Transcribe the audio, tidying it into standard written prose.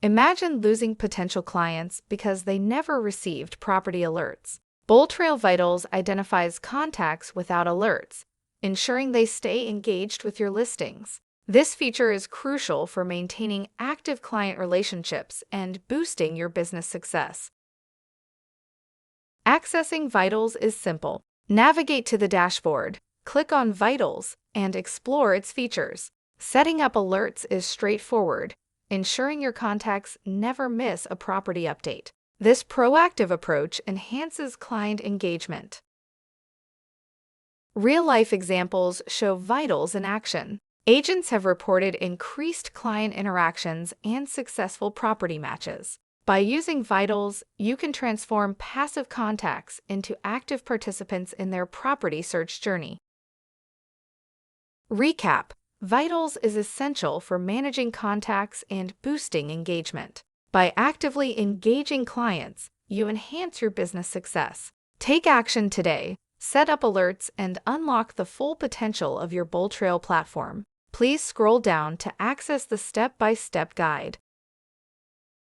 Imagine losing potential clients because they never received property alerts. BoldTrail Vitals identifies contacts without alerts, ensuring they stay engaged with your listings. This feature is crucial for maintaining active client relationships and boosting your business success. Accessing Vitals is simple. Navigate to the dashboard, click on Vitals, and explore its features. Setting up alerts is straightforward, ensuring your contacts never miss a property update. This proactive approach enhances client engagement. Real-life examples show Vitals in action. Agents have reported increased client interactions and successful property matches. By using Vitals, you can transform passive contacts into active participants in their property search journey. Recap: Vitals is essential for managing contacts and boosting engagement. By actively engaging clients, you enhance your business success. Take action today, set up alerts, and unlock the full potential of your BoldTrail platform. Please scroll down to access the step-by-step guide.